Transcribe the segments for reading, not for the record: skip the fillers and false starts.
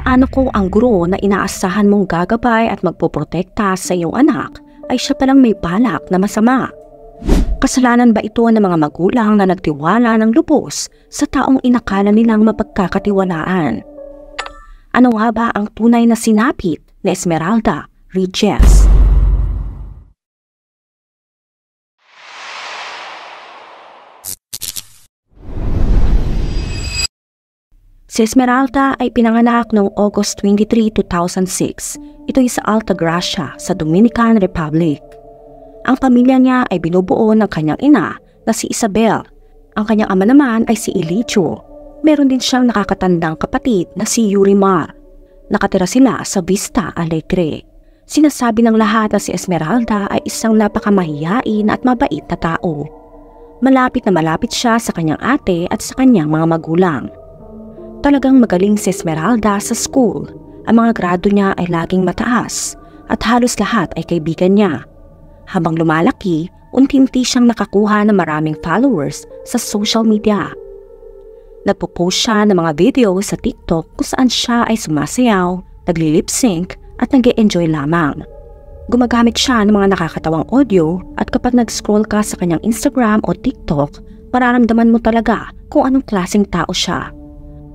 Paano kung ang guro na inaasahan mong gagabay at magpoprotekta sa iyong anak ay siya palang may balak na masama? Kasalanan ba ito ng mga magulang na nagtiwala ng lubos sa taong inakala nilang mapagkakatiwalaan? Ano nga ba ang tunay na sinapit ni Esmeralda Regis? Si Esmeralda ay pinanganak noong August 23, 2006. Ito ay sa Altagracia sa Dominican Republic. Ang pamilya niya ay binubuo ng kanyang ina na si Isabel. Ang kanyang ama naman ay si Elicho. Meron din siyang nakakatandang kapatid na si Yurimar. Nakatira sila sa Vista Alegre. Sinasabi ng lahat na si Esmeralda ay isang napakamahiyain at mabait na tao. Malapit na malapit siya sa kanyang ate at sa kanyang mga magulang. Talagang magaling si Esmeralda sa school. Ang mga grado niya ay laging mataas at halos lahat ay kaibigan niya. Habang lumalaki, unti-unti siyang nakakuha ng maraming followers sa social media. Nagpo-post siya ng mga video sa TikTok kung saan siya ay sumasayaw, nagli-lip-sync at nag-e-enjoy lamang. Gumagamit siya ng mga nakakatawang audio at kapag nag-scroll ka sa kanyang Instagram o TikTok, mararamdaman mo talaga kung anong klaseng tao siya.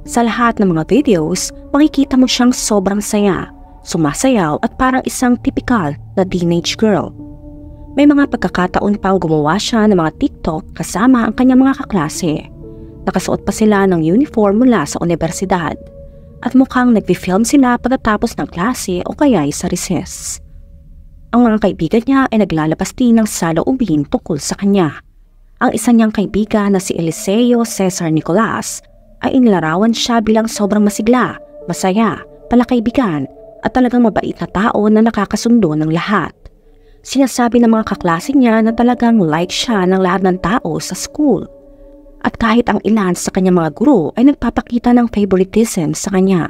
Sa lahat ng mga videos, makikita mo siyang sobrang saya, sumasayaw at parang isang typical na teenage girl. May mga pagkakataon pang gumawa siya ng mga TikTok kasama ang kanyang mga kaklase. Nakasuot pa sila ng uniform mula sa universidad at mukhang nagpi-film sila pagkatapos ng klase o kaya sa recess. Ang mga kaibigan niya ay naglalabas din ng saloobin tungkol sa kanya. Ang isa niyang kaibigan na si Eliseo Cesar Nicolas ay inilarawan siya bilang sobrang masigla, masaya, palakaibigan at talagang mabait na tao na nakakasundo ng lahat. Sinasabi ng mga kaklase niya na talagang like siya ng lahat ng tao sa school. At kahit ang ilan sa kanyang mga guro ay nagpapakita ng favoritism sa kanya.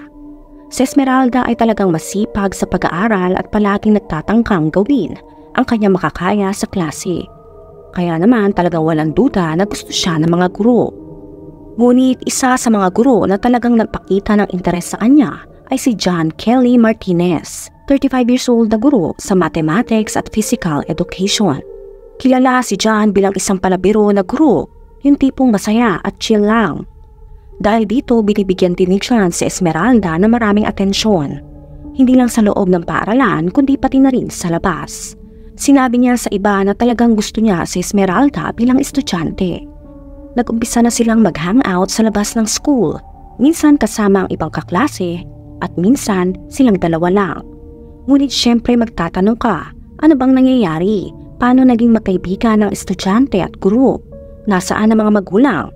Si Esmeralda ay talagang masipag sa pag-aaral at palaging nagtatangkang gawin ang kanyang makakaya sa klase. Kaya naman talagang walang duda na gusto siya ng mga guro. Ngunit isa sa mga guro na talagang nagpakita ng interes sa kanya ay si John Kelly Martinez, 35 years old na guro sa mathematics at physical education. Kilala si John bilang isang palabiro na guro, yung tipong masaya at chill lang. Dahil dito binibigyan din ni John si Esmeralda na maraming atensyon. Hindi lang sa loob ng paaralan kundi pati na rin sa labas. Sinabi niya sa iba na talagang gusto niya si Esmeralda bilang estudyante. Nag-umpisa na silang mag-hangout sa labas ng school, minsan kasama ang ibang kaklase at minsan silang dalawa lang. Ngunit syempre magtatanong ka, ano bang nangyayari? Paano naging magkaibigan ng estudyante at guro? Nasaan ang mga magulang?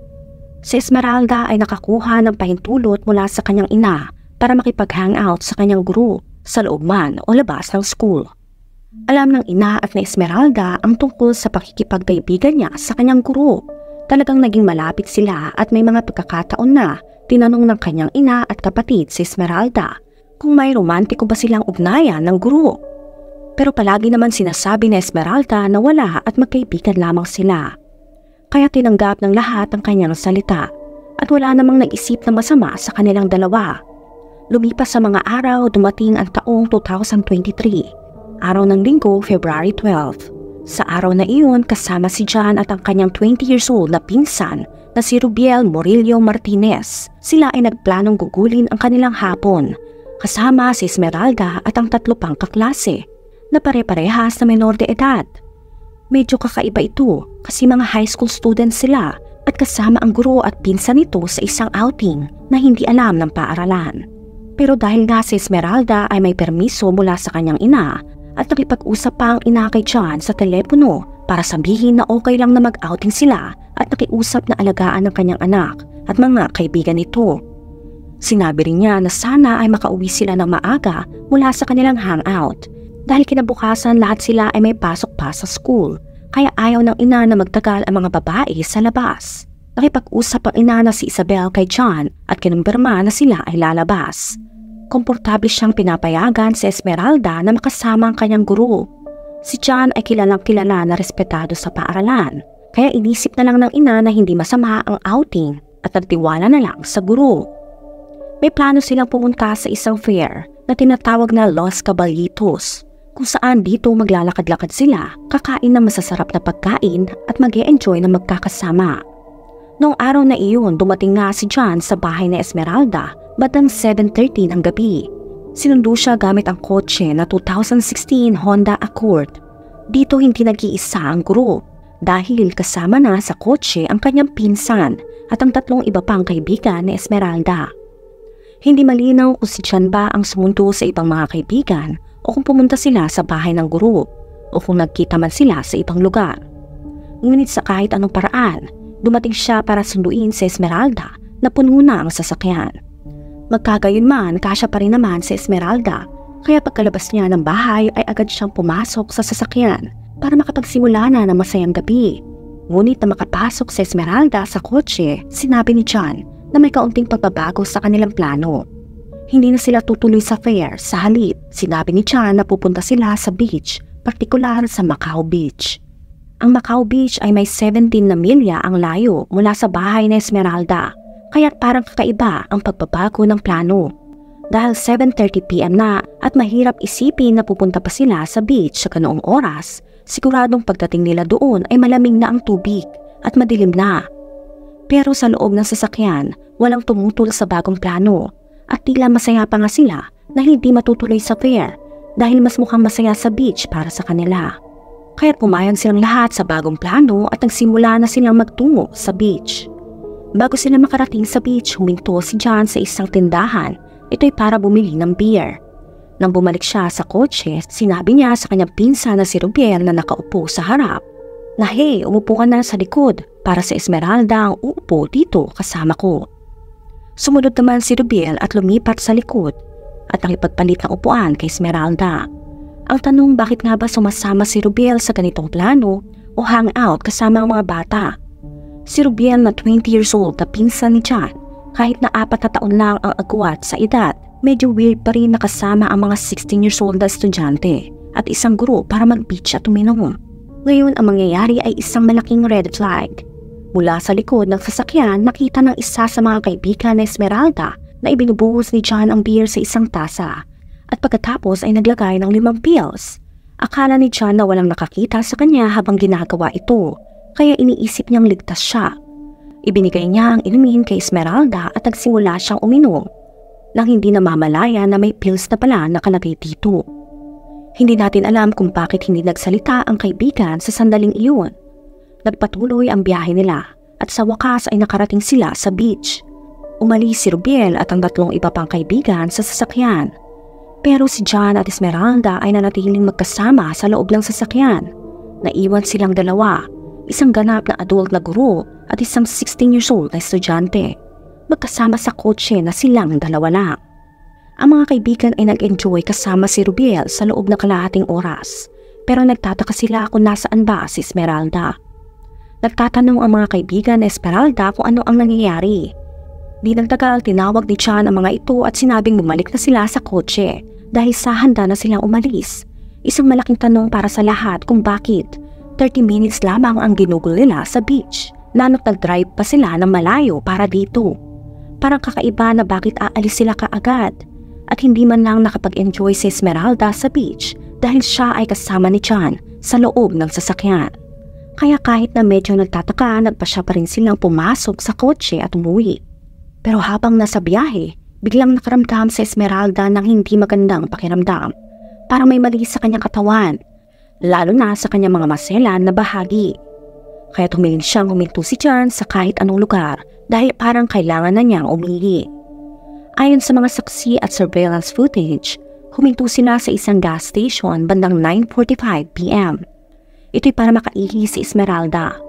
Si Esmeralda ay nakakuha ng pahintulot mula sa kanyang ina para makipag-hangout sa kanyang guro sa loob man o labas ng school. Alam ng ina at ni Esmeralda ang tungkol sa pakikipagkaibigan niya sa kanyang guro. Talagang naging malapit sila at may mga pagkakataon na tinanong ng kanyang ina at kapatid si Esmeralda kung may romantiko ba silang ugnayan ng guro. Pero palagi naman sinasabi ni Esmeralda na wala at magkaibigan lamang sila. Kaya tinanggap ng lahat ang kanyang salita at wala namang naisip na masama sa kanilang dalawa. Lumipas sa mga araw, dumating ang taong 2023, araw ng Linggo, February 12. Sa araw na iyon, kasama si John at ang kanyang 20 years old na pinsan na si Rubiel Morillo Martinez. Sila ay nagplanong gugulin ang kanilang hapon, kasama si Esmeralda at ang 3 pang kaklase na pare-parehas na menor de edad. Medyo kakaiba ito kasi mga high school students sila at kasama ang guro at pinsan nito sa isang outing na hindi alam ng paaralan. Pero dahil nga si Esmeralda ay may permiso mula sa kanyang ina, at nakipag-usap pa ang ina kay John sa telepono para sabihin na okay lang na mag-outing sila at nakiusap na alagaan ng kanyang anak at mga kaibigan nito. Sinabi rin niya na sana ay makauwi sila ng maaga mula sa kanilang hangout dahil kinabukasan lahat sila ay may pasok pa sa school kaya ayaw ng ina na magtagal ang mga babae sa labas. Nakipag-usap ang ina na si Isabel kay John at kinumpirma na sila ay lalabas. Komportable siyang pinapayagan si Esmeralda na makasama ang kanyang guro. Si John ay kilalang-kilala na respetado sa paaralan, kaya inisip na lang ng ina na hindi masama ang outing at nagtiwala na lang sa guro. May plano silang pumunta sa isang fair na tinatawag na Los Caballitos, kung saan dito maglalakad-lakad sila, kakain ng masasarap na pagkain at mag-e-enjoy na magkakasama. Noong araw na iyon, dumating nga si John sa bahay ni Esmeralda bandang 7:30 ng gabi. Sinundo siya gamit ang kotse na 2016 Honda Accord. Dito hindi nag-iisa ang group dahil kasama na sa kotse ang kanyang pinsan at ang 3 iba pang kaibigan ni Esmeralda. Hindi malinaw kung si John ba ang sumundo sa ibang mga kaibigan o kung pumunta sila sa bahay ng group o kung nagkita man sila sa ibang lugar. Ngunit sa kahit anong paraan, dumating siya para sunduin si Esmeralda na puno na ang sasakyan. Magkagayon man, kasya pa rin naman si Esmeralda, kaya pagkalabas niya ng bahay ay agad siyang pumasok sa sasakyan para makapagsimula na ng masayang gabi. Ngunit na makapasok si Esmeralda sa kotse, sinabi ni John na may kaunting pagbabago sa kanilang plano. Hindi na sila tutuloy sa fair, sa halip, sinabi ni John na pupunta sila sa beach, partikular sa Macau Beach. Ang Macau Beach ay may 17 na milya ang layo mula sa bahay ni Esmeralda, kaya parang kakaiba ang pagbabago ng plano. Dahil 7:30 PM na at mahirap isipin na pupunta pa sila sa beach sa ganoong oras, siguradong pagdating nila doon ay malamig na ang tubig at madilim na. Pero sa loob ng sasakyan, walang tumutol sa bagong plano at tila masaya pa nga sila na hindi matutuloy sa fair dahil mas mukhang masaya sa beach para sa kanila. Kaya pumayag silang lahat sa bagong plano at nagsimula na silang magtungo sa beach. Bago sila makarating sa beach, huminto si John sa isang tindahan. Ito'y para bumili ng beer. Nang bumalik siya sa kotse, sinabi niya sa kanyang pinsan na si Rubiel na nakaupo sa harap na hey, umupo ka na sa likod para sa Esmeralda ang uupo dito kasama ko. Sumunod naman si Rubiel at lumipat sa likod at nakipagpalit ng upuan kay Esmeralda. Ang tanong, bakit nga ba sumasama si Rubiel sa ganitong plano o hangout kasama ang mga bata? Si Rubiel na 20 years old na pinsan ni John, kahit na 4 na taon lang ang agwat sa edad, medyo weird pa rin nakasama ang mga 16 years old na estudyante at isang guro para mag-beach at uminom. Ngayon ang mangyayari ay isang malaking red flag. Mula sa likod ng sasakyan, nakita ng isa sa mga kaibigan na Esmeralda na ibinubuhos ni John ang beer sa isang tasa at pagkatapos ay naglagay ng 5 pills. Akala ni John na walang nakakita sa kanya habang ginagawa ito, kaya iniisip niyang ligtas siya. Ibinigay niya ang inumin kay Esmeralda at nagsimula siyang uminom nang hindi namamalaya na may pills na pala nakalagay dito. Hindi natin alam kung bakit hindi nagsalita ang kaibigan sa sandaling iyon. Nagpatuloy ang biyahe nila at sa wakas ay nakarating sila sa beach. Umalis si Rubiel at ang 3 iba pang kaibigan sa sasakyan. Pero si John at Esmeralda ay nanatiling magkasama sa loob ng sasakyan. Naiwan silang dalawa, isang ganap na adult na guro at isang 16 years old na estudyante. Magkasama sa kotse na silang dalawa lang. Ang mga kaibigan ay nag-enjoy kasama si Rubiel sa loob ng kalahating oras, pero nagtataka sila kung nasaan ba si Esmeralda. Nagtatanong ang mga kaibigan na Esmeralda kung ano ang nangyayari. Di nagtagal, tinawag ni John ang mga ito at sinabing bumalik na sila sa kotse dahil sa handa na silang umalis. Isang malaking tanong para sa lahat kung bakit 30 minutes lamang ang ginugol nila sa beach, lalo't nag-drive pa sila ng malayo para dito. Parang kakaiba na bakit aalis sila kaagad at hindi man lang nakapag-enjoy si Esmeralda sa beach dahil siya ay kasama ni John sa loob ng sasakyan. Kaya kahit na medyo nagtataka, nagpasya pa rin silang pumasok sa kotse at umuwi. Pero habang nasa biyahe, biglang nakaramdam si Esmeralda ng hindi magandang pakiramdam. Parang may mali sa kanyang katawan, lalo na sa kanyang mga maselan na bahagi. Kaya tumingin siyang huminto si John sa kahit anong lugar dahil parang kailangan na niyang umihi. Ayon sa mga saksi at surveillance footage, huminto sila sa isang gas station bandang 9:45 PM. Ito'y para makaihi si Esmeralda.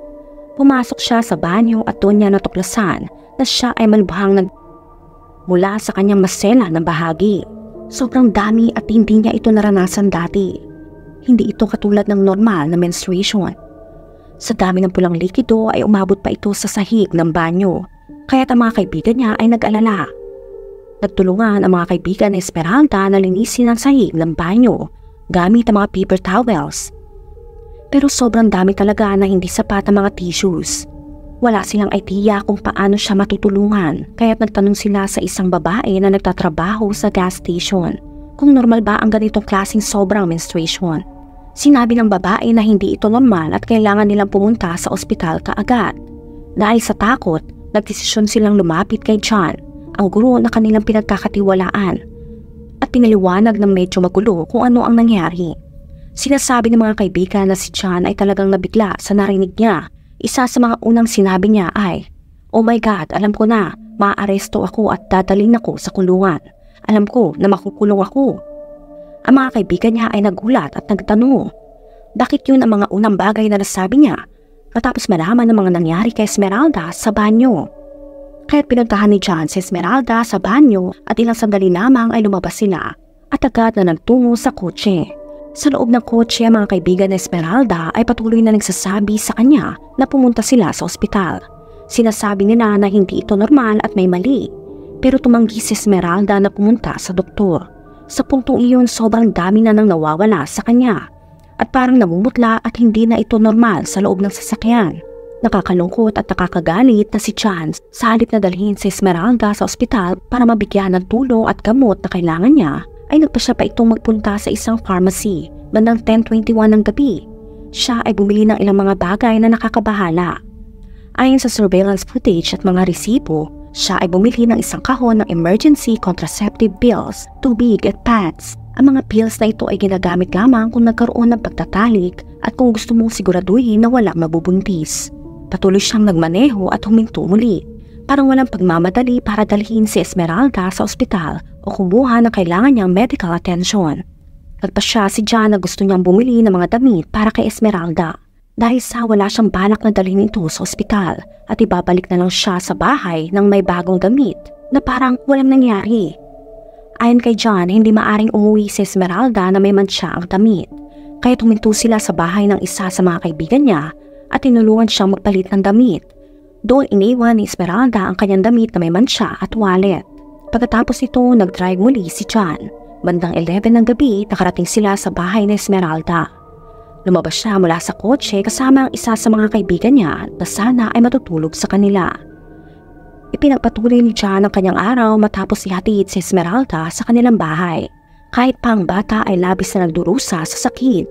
Pumasok siya sa banyo at doon niya natuklasan na siya ay malubhang mula sa kanyang masela ng bahagi. Sobrang dami at hindi niya ito naranasan dati. Hindi ito katulad ng normal na menstruation. Sa dami ng pulang likido ay umabot pa ito sa sahig ng banyo, kaya't ang mga kaibigan niya ay nag-alala. Nagtulungan ang mga kaibigan ni Esmeralda na linisin ang sahig ng banyo gamit ang mga paper towels. Pero sobrang dami talaga na hindi sapat ang mga tissues. Wala silang idea kung paano siya matutulungan, kaya't nagtanong sila sa isang babae na nagtatrabaho sa gas station kung normal ba ang ganitong klaseng sobrang menstruation. Sinabi ng babae na hindi ito normal at kailangan nilang pumunta sa ospital kaagad. Dahil sa takot, nagdesisyon silang lumapit kay John, ang guro na kanilang pinagkakatiwalaan, at pinaliwanag ng medyo magulo kung ano ang nangyari. Sinasabi ng mga kaibigan na si John ay talagang nabigla sa narinig niya. Isa sa mga unang sinabi niya ay, "Oh my God, alam ko na, maaaresto ako at dadalhin ako sa kulungan. Alam ko na makukulong ako." Ang mga kaibigan niya ay nagulat at nagtanong, bakit yun ang mga unang bagay na nasabi niya matapos malaman ng mga nangyari kay Esmeralda sa banyo. Kaya't pinuntahan ni John si Esmeralda sa banyo at ilang sandali lamang ay lumabas sila at agad na nagtungo sa kotse. Sa loob ng kotse, ang mga kaibigan ni Esmeralda ay patuloy na nagsasabi sa kanya na pumunta sila sa ospital. Sinasabi nila na hindi ito normal at may mali, pero tumanggi si Esmeralda na pumunta sa doktor. Sa puntong iyon, sobrang dami na nang nawawala sa kanya at parang namumutla at hindi na ito normal sa loob ng sasakyan. Nakakalungkot at nakakagalit na si John sa halip na dalhin si Esmeralda sa ospital para mabigyan ng tulong at gamot na kailangan niya, ay nagpasya pa itong magpunta sa isang pharmacy bandang 10:21 ng gabi. Siya ay bumili ng ilang mga bagay na nakakabahala. Ayon sa surveillance footage at mga resibo, siya ay bumili ng isang kahon ng emergency contraceptive pills, tubig at pads. Ang mga pills na ito ay ginagamit lamang kung nagkaroon ng pagtatalik at kung gusto mong siguraduhin na walang mabubuntis. Patuloy siyang nagmaneho at huminto muli. Parang walang pagmamadali para dalhin si Esmeralda sa ospital o kumuha ng kailangan niyang medical attention. Nagpasya si John na gusto niyang bumili ng mga damit para kay Esmeralda dahil sa wala siyang balak na dalhin ito sa ospital at ibabalik na lang siya sa bahay ng may bagong damit na parang walang nangyari. Ayon kay John, hindi maaring umuwi si Esmeralda na may mantsa ang damit, kaya tuminto sila sa bahay ng isa sa mga kaibigan niya at tinulungan siyang magpalit ng damit. Doon iniwan ni Esmeralda ang kanyang damit na may mantsa at wallet. Pagkatapos nito, nag-drive muli si John. Bandang 11 ng gabi, nakarating sila sa bahay ni Esmeralda. Lumabas siya mula sa kotse kasama ang isa sa mga kaibigan niya na sana ay matutulog sa kanila. Ipinagpatuloy ni John ang kanyang araw matapos ihatid si Esmeralda sa kanilang bahay. Kahit pa ang bata ay labis na nagdurusa sa sakit.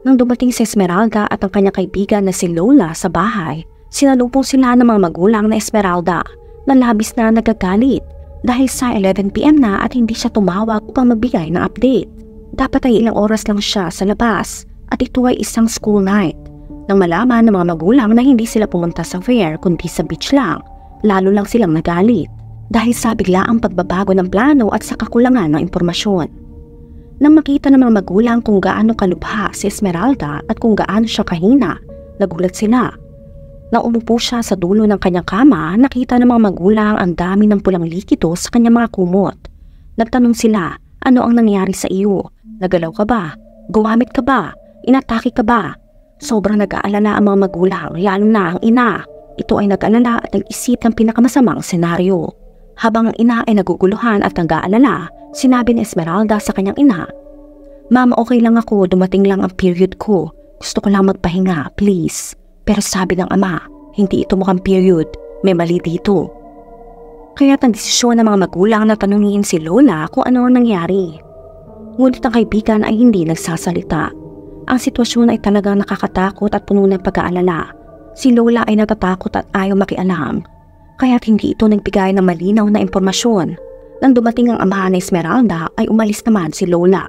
Nang dumating si Esmeralda at ang kanyang kaibigan na si Lola sa bahay, sinalubong sila ng mga magulang na Esmeralda na labis na nagagalit dahil sa 11 PM na at hindi siya tumawag upang magbigay ng update. Dapat ay ilang oras lang siya sa labas at ito ay isang school night. Nang malaman ng mga magulang na hindi sila pumunta sa fair kundi sa beach lang, lalo lang silang nagalit dahil sa biglaang pagbabago ng plano at sa kakulangan ng impormasyon. Nang makita ng mga magulang kung gaano kalubha si Esmeralda at kung gaano siya kahina, nagulat sila. Nang umupo siya sa dulo ng kanyang kama, nakita ng mga magulang ang dami ng pulang likido sa kanyang mga kumot. Nagtanong sila, ano ang nangyari sa iyo? Nagalaw ka ba? Gumamit ka ba? Inatake ka ba? Sobrang nag-aalala ang mga magulang, lalo na ang ina. Ito ay nag-alala at nag-isip ng pinakamasamang senaryo. Habang ang ina ay naguguluhan at nag-aalala, sinabi ni Esmeralda sa kanyang ina, "Ma'am, okay lang ako, dumating lang ang period ko. Gusto ko lang magpahinga, please." Pero sabi ng ama, hindi ito mukhang period, may mali dito. Kaya't ang desisyon ng mga magulang na tanungin si Lola kung ano ang nangyari. Ngunit ang kaibigan ay hindi nagsasalita. Ang sitwasyon ay talagang nakakatakot at puno ng pag-aalala. Si Lola ay natatakot at ayaw makialam, kaya't hindi ito nagbigay ng malinaw na impormasyon. Nang dumating ang ama ni Esmeralda ay umalis naman si Lola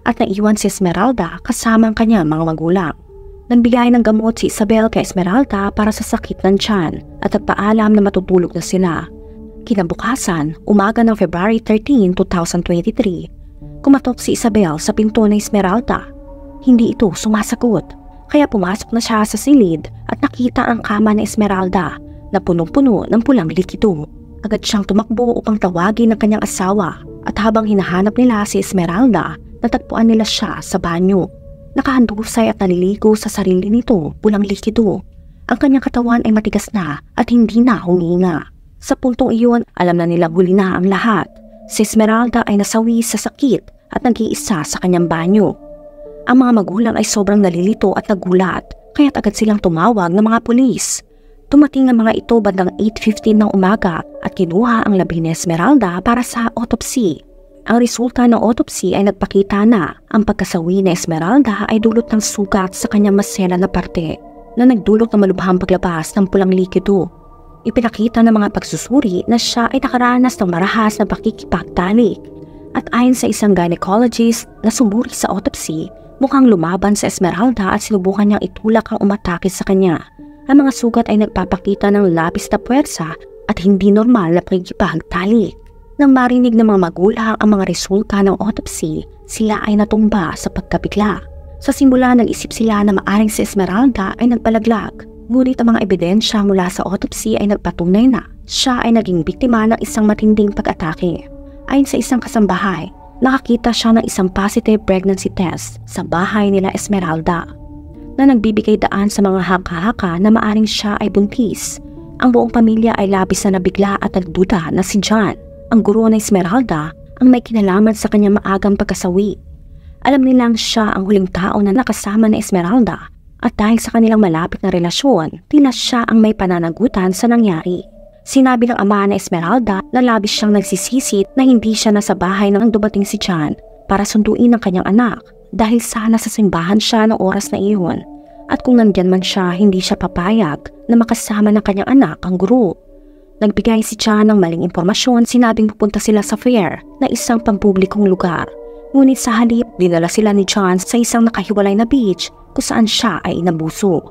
at naiwan si Esmeralda kasama ang kanyang mga magulang. Nagbigay ng gamot si Isabel kay Esmeralda para sa sakit ng tiyan at nagpaalam na matutulog na sila. Kinabukasan, umaga ng February 13, 2023, kumatok si Isabel sa pinto ng Esmeralda. Hindi ito sumasagot, kaya pumasok na siya sa silid at nakita ang kama ni Esmeralda na punong-puno ng pulang likido. Agad siyang tumakbo upang tawagin ang kanyang asawa at habang hinahanap nila si Esmeralda, natagpuan nila siya sa banyo. Nakahandusay at naliligo sa sarili nito, pulang likido. Ang kanyang katawan ay matigas na at hindi na huminga. Sa puntong iyon, alam na nilang huli na ang lahat. Si Esmeralda ay nasawi sa sakit at nag-iisa sa kanyang banyo. Ang mga magulang ay sobrang nalilito at nagulat, kaya't agad silang tumawag ng mga pulis. Dumating ang mga ito bandang 8:15 ng umaga at kinuha ang labi ni Esmeralda para sa autopsy. Ang resulta ng autopsy ay nagpakita na ang pagkasawi ni Esmeralda ay dulot ng sugat sa kanyang masela na parte na nagdulot ng malubhang paglabas ng pulang likido. Ipinakita ng mga pagsusuri na siya ay nakaranas ng marahas na pakikipagtalik at ayon sa isang gynecologist na sumuri sa autopsy, mukhang lumaban sa Esmeralda at sinubukan niyang itulak ang umatake sa kanya. Ang mga sugat ay nagpapakita ng labis na puwersa at hindi normal na pakikipagtalik. Nang marinig ng mga magulang ang mga resulta ng autopsy, sila ay natumba sa pagkabigla. Sa simula nag-isip sila na maaring si Esmeralda ay nagpalaglag. Ngunit ang mga ebidensya mula sa autopsy ay nagpatunay na siya ay naging biktima ng isang matinding pag-atake. Ayon sa isang kasambahay, nakakita siya ng isang positive pregnancy test sa bahay nila Esmeralda na nagbibigay daan sa mga haka-haka na maaring siya ay buntis. Ang buong pamilya ay labis na nabigla at nagduda na si John, ang guro na Esmeralda, ang may kinalaman sa kanyang maagang pagkasawi. Alam nilang siya ang huling tao na nakasama ni Esmeralda at dahil sa kanilang malapit na relasyon, tila siya ang may pananagutan sa nangyari. Sinabi ng ama na Esmeralda na labis siyang nagsisisi na hindi siya nasa bahay nang dumating si John para sunduin ang kanyang anak dahil sana sa simbahan siya ng oras na iyon. At kung nandyan man siya, hindi siya papayag na makasama ng kanyang anak ang guro. Nagbigay si John ng maling impormasyon, sinabing pupunta sila sa fair na isang pampublikong lugar. Ngunit sa halip, dinala sila ni John sa isang nakahiwalay na beach kung saan siya ay inabuso.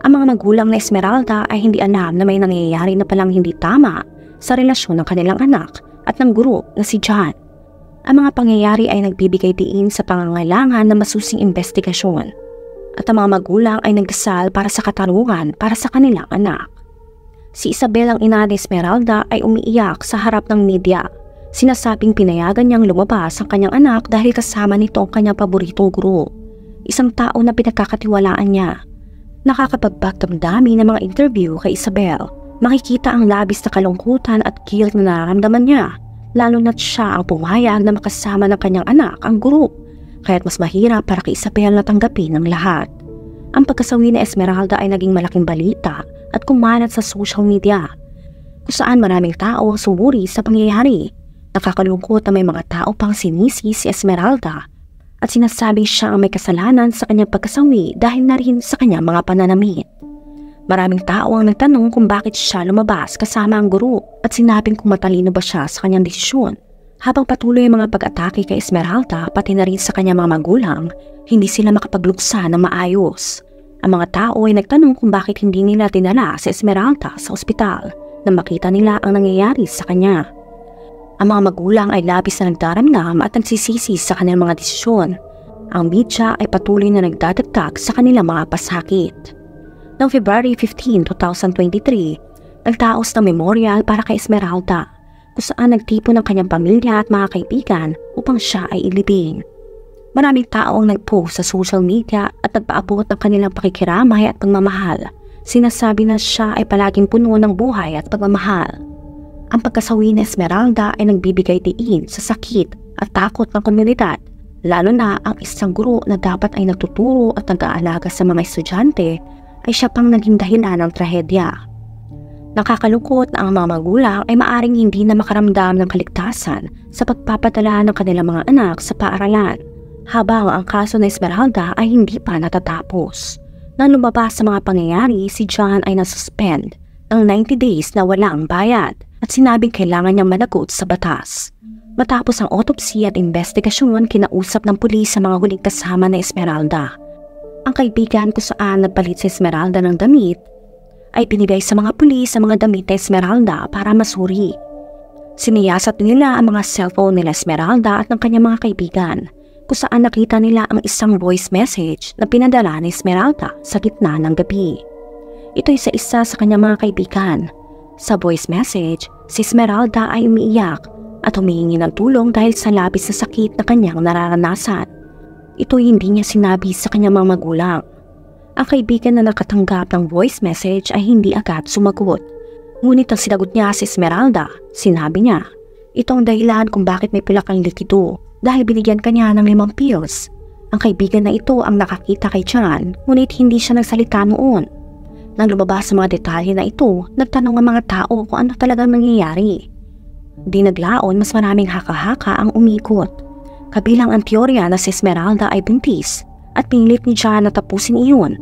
Ang mga magulang na Esmeralda ay hindi alam na may nangyayari na palang hindi tama sa relasyon ng kanilang anak at ng guro na si John. Ang mga pangyayari ay nagbibigay diin sa pangangailangan ng masusing investigasyon at ang mga magulang ay nagdasal para sa katarungan para sa kanilang anak. Si Isabel, ang ina ni Esmeralda, ay umiiyak sa harap ng media. Sinasabing pinayagan niyang lumabas ang kanyang anak dahil kasama nito ang kanyang paboritong guro, isang tao na pinagkakatiwalaan niya. Nakakapagpagdamdami ng mga interview kay Isabel. Makikita ang labis na kalungkutan at guilt na nararamdaman niya, lalo na't siya ang pumayag na makasama ng kanyang anak ang guro, kaya't mas mahirap para kay Isabel na tanggapin ang lahat. Ang pagkasawi ni Esmeralda ay naging malaking balita at kumalat sa social media, kung saan maraming tao ang sumuri sa pangyayari. Nakakalungkot na may mga tao pang sinisi si Esmeralda at sinasabing siya ang may kasalanan sa kanyang pagkasawi dahil na rin sa kanyang mga pananamit. Maraming tao ang nagtanong kung bakit siya lumabas kasama ang guro at sinabing kung matalino ba siya sa kanyang desisyon. Habang patuloy ang mga pag-atake kay Esmeralda pati na rin sa kanyang mga magulang, hindi sila makapagluksa ng maayos. Ang mga tao ay nagtanong kung bakit hindi nila dinala si Esmeralda sa ospital nang makita nila ang nangyayari sa kanya. Ang mga magulang ay labis na nagdaramdam at nagsisisi sa kanilang mga desisyon. Ang media ay patuloy na nagdadagdag sa kanilang mga pasakit. Noong February 15, 2023, nagtaos ng memorial para kay Esmeralda, kung saan nagtipon ng kanyang pamilya at mga kaibigan upang siya ay ilibing. Maraming tao ang nag-post sa social media at nagpaabot ng kanilang pakikiramay at pagmamahal. Sinasabi na siya ay palaging puno ng buhay at pagmamahal. Ang pagkasawi ni Esmeralda ay nagbibigay diin sa sakit at takot ng komunidad, lalo na ang isang guro na dapat ay nagtuturo at nag-aalaga sa mga estudyante ay siya pang naging dahilan ng trahedya. Nakakalungkot na ang mga magulang ay maaring hindi na makaramdam ng kaligtasan sa pagpapadala ng kanilang mga anak sa paaralan, habang ang kaso ng Esmeralda ay hindi pa natatapos. Nang lumabas sa mga pangyayari, si John ay nasuspend ng 90 days na walang bayad at sinabing kailangan niyang managot sa batas. Matapos ang autopsy at investigasyon, kinausap ng pulis sa mga huling kasama na Esmeralda. Ang kaibigan kung saan nagpalit si Esmeralda ng damit ay binigay sa mga pulis sa mga damit na Esmeralda para masuri. Siniyasat nila ang mga cellphone nila Esmeralda at ng kanyang mga kaibigan, kung saan nakita nila ang isang voice message na pinadala ni Esmeralda sa gitna ng gabi. Ito'y sa isa sa kanyang mga kaibigan. Sa voice message, si Esmeralda ay umiiyak at humihingi ng tulong dahil sa labis na sakit na kanyang nararanasan. Ito'y hindi niya sinabi sa kanyang mga magulang. Ang kaibigan na nakatanggap ng voice message ay hindi agad sumagot. Ngunit ang sinagot niya si Esmeralda, sinabi niya, ito ang dahilan kung bakit may pilak ang likido dahil binigyan kanya ng 5 pills. Ang kaibigan na ito ang nakakita kay John, ngunit hindi siya nagsalita noon. Nang lumabas sa mga detalye na ito, nagtanong ang mga tao kung ano talagang nangyayari. Di naglaon, mas maraming haka-haka ang umikot. Kabilang ang teorya na si Esmeralda ay buntis at pinilit ni John na tapusin iyon.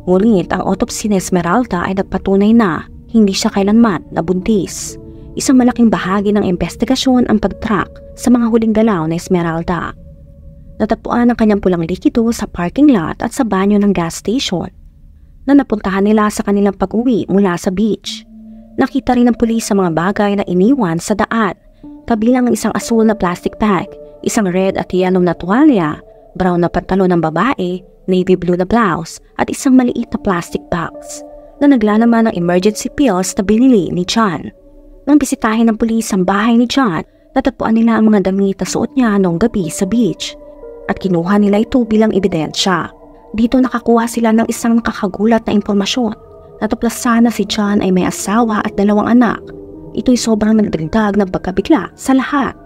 Ngunit ang autopsy ni Esmeralda ay nagpatunay na hindi siya kailanman nabuntis. Isang malaking bahagi ng investigasyon ang pag-track sa mga huling galaw ni Esmeralda. Natagpuan ang kanyang pulang likido sa parking lot at sa banyo ng gas station na napuntahan nila sa kanilang pag-uwi mula sa beach. Nakita rin ng pulis sa mga bagay na iniwan sa daan, kabilang ang isang asul na plastic bag, isang red at yanom na tuwalya, brown na pantalon ng babae, navy blue na blouse at isang maliit na plastic box na naglalaman ng emergency pills na binili ni John. Nang bisitahin ng pulis ang bahay ni John, natagpuan nila ang mga damit na suot niya noong gabi sa beach at kinuha nila ito bilang ebidensya. Dito nakakuha sila ng isang nakakagulat na impormasyon. Natuklasan na si John ay may asawa at 2 anak. Ito'y sobrang nagdagdag ng pagkabigla sa lahat.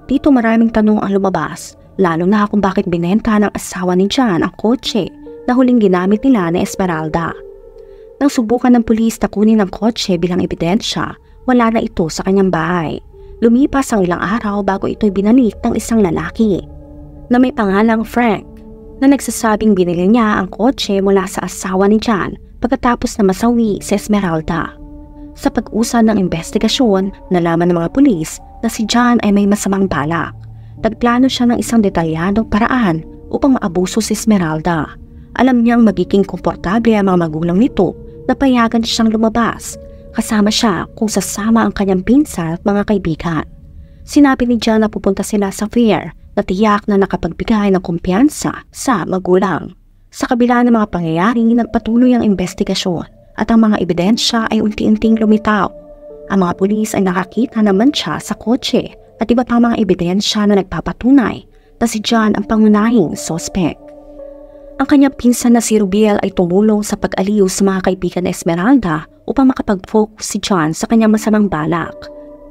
Dito maraming tanong ang lumabas, lalo na kung bakit binenta ng asawa ni John ang kotse na huling ginamit nila ni Esmeralda. Nang subukan ng pulis na kunin ang kotse bilang ebidensya, wala na ito sa kanyang bahay. Lumipas ang ilang araw bago ito'y binalik ng isang lalaki na may pangalang Frank, na nagsasabing binili niya ang kotse mula sa asawa ni John pagkatapos na masawi si Esmeralda. Sa pag-usad ng investigasyon, nalaman ng mga pulis na si John ay may masamang balak. Nagplano siya ng isang detalyadong paraan upang maabuso si Esmeralda. Alam niyang magiging komportable ang mga magulang nito na payagan siyang lumabas. Kasama siya kung sasama ang kanyang pinsan at mga kaibigan. Sinabi ni John na pupunta sila sa fair na tiyak na nakapagbigay ng kumpiyansa sa magulang. Sa kabila ng mga pangyayari, nagpatuloy ang investigasyon at ang mga ebidensya ay unti-unting lumitaw. Ang mga pulis ay nakakita naman siya sa kotse at iba pang mga ebidensya na nagpapatunay na si John ang pangunahing suspect. Ang kanyang pinsan na si Rubiel ay tumulong sa pag-aliw sa mga kaibigan ni Esmeralda upang makapag-focus si John sa kanyang masamang balak.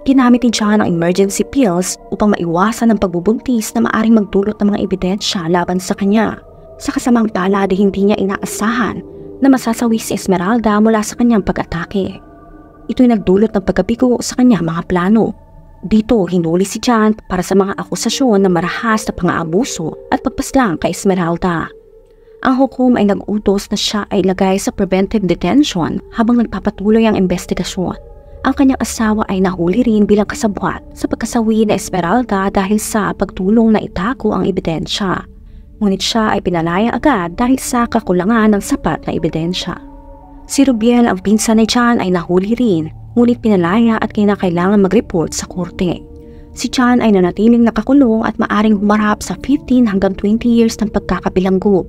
Ginamit ni John ang emergency pills upang maiwasan ang pagbubuntis na maaring magdulot ng mga ebidensya laban sa kanya. Sa kasamang palad ay hindi niya inaasahan na masasawi si Esmeralda mula sa kanyang pag-atake. Ito'y nagdulot ng pagkabigo sa kanyang mga plano. Dito hinuli si John para sa mga akusasyon na marahas na pang-aabuso at pagpaslang kay Esmeralda. Ang hukom ay nag-utos na siya ay ilagay sa preventive detention habang nagpapatuloy ang investigasyon. Ang kanyang asawa ay nahuli rin bilang kasabwat sa pagkasawi na Esmeralda dahil sa pagtulong na itago ang ebidensya. Ngunit siya ay pinalaya agad dahil sa kakulangan ng sapat na ebidensya. Si Rubiel, ang pinsan ni John, ay nahuli rin, ngunit pinalaya at kinakailangan mag-report sa korte. Si John ay nanatiling nakakulong at maaring humarap sa 15 hanggang 20 years ng pagkakabilanggo.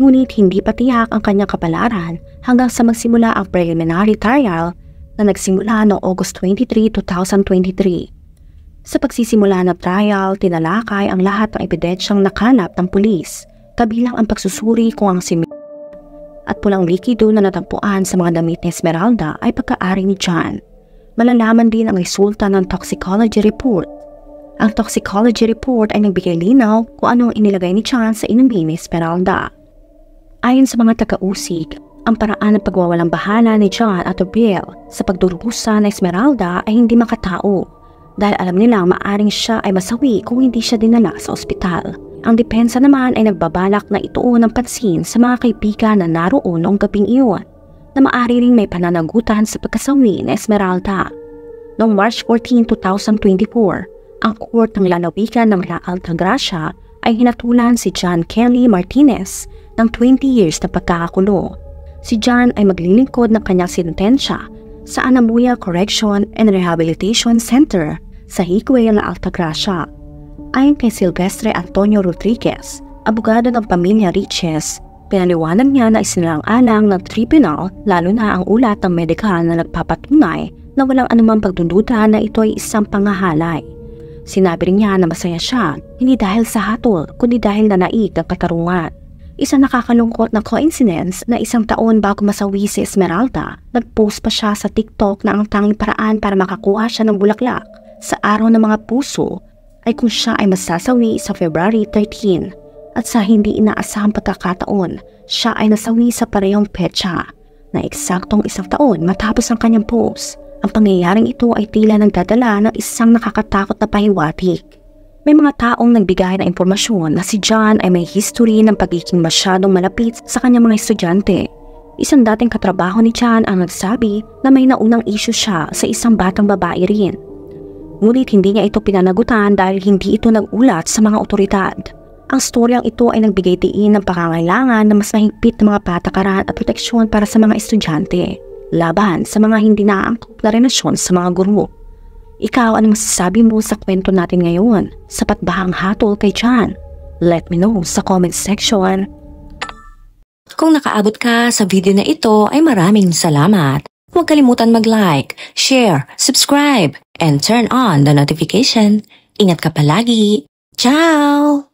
Ngunit hindi pa tiyak ang kanyang kapalaran hanggang sa magsimula ang preliminary trial na nagsimula noong August 23, 2023. Sa pagsisimula ng trial, tinalakay ang lahat ng ebidensyang nakalap ng pulis, kabilang ang pagsusuri kung ang similya at pulang likido na natagpuan sa mga damit ni Esmeralda ay pagkaari ni John. Malalaman din ang resulta ng toxicology report. Ang toxicology report ay nagbigay linaw kung ano ang inilagay ni John sa inumin ni Esmeralda. Ayon sa mga taga-usig, ang paraan ng pagwawalang bahala ni John at Rubiel sa pagdurusa na Esmeralda ay hindi makatao dahil alam nilang maaring siya ay masawi kung hindi siya dinala sa ospital. Ang depensa naman ay nagbabalak na ituon ng pansin sa mga kaibigan na naroon noong gabing iyon na maaari ring may pananagutan sa pagkasawi ni Esmeralda. Noong March 14, 2024, ang court ng lalawigan ng La Altagracia ay hinatulan si John Kelly Martinez ng 20 years na pagkakakulong. Si John ay maglilingkod ng kanyang sentensya sa Anamuya Correction and Rehabilitation Center sa Higüey, La Altagracia. Ayon kay Silvestre Antonio Rodriguez, abogado ng pamilya Riches, pinaliwanag niya na isinalang-alang ng tribunal lalo na ang ulat ng medikal na nagpapatunay na walang anumang pagdududa na ito ay isang pangahalay. Sinabi rin niya na masaya siya hindi dahil sa hatol kundi dahil nanaig ang katarungan. Isang nakakalungkot na coincidence na isang taon bago masawi si Esmeralda, nag-post pa siya sa TikTok na ang tanging paraan para makakuha siya ng bulaklak sa araw ng mga puso ay kung siya ay masasawi sa February 13 at sa hindi inaasahang pagkakataon, siya ay nasawi sa parehong petsa. na eksaktong 1 taon matapos ang kanyang post. Ang pangyayaring ito ay tila nagdadala ng isang nakakatakot na pahiwatig. May mga taong nagbigay ng impormasyon na si John ay may history ng pagiging masyadong malapit sa kanyang mga estudyante. Isang dating katrabaho ni John ang nagsabi na may naunang issue siya sa isang batang babae rin. Ngunit hindi niya ito pinanagutan dahil hindi ito nagulat sa mga otoridad. Ang storyang ito ay nagbigay diin ng pangangailangan na mas mahigpit na mga patakaran at proteksyon para sa mga estudyante, laban sa mga hindi naaangkop na relasyon sa mga guro. Ikaw, ano masasabi mo sa kwento natin ngayon? Sapat ba ang hatol kay John? Let me know sa comment section. Kung nakaabot ka sa video na ito ay maraming salamat. Huwag kalimutan mag-like, share, subscribe, and turn on the notification. Ingat ka palagi. Ciao!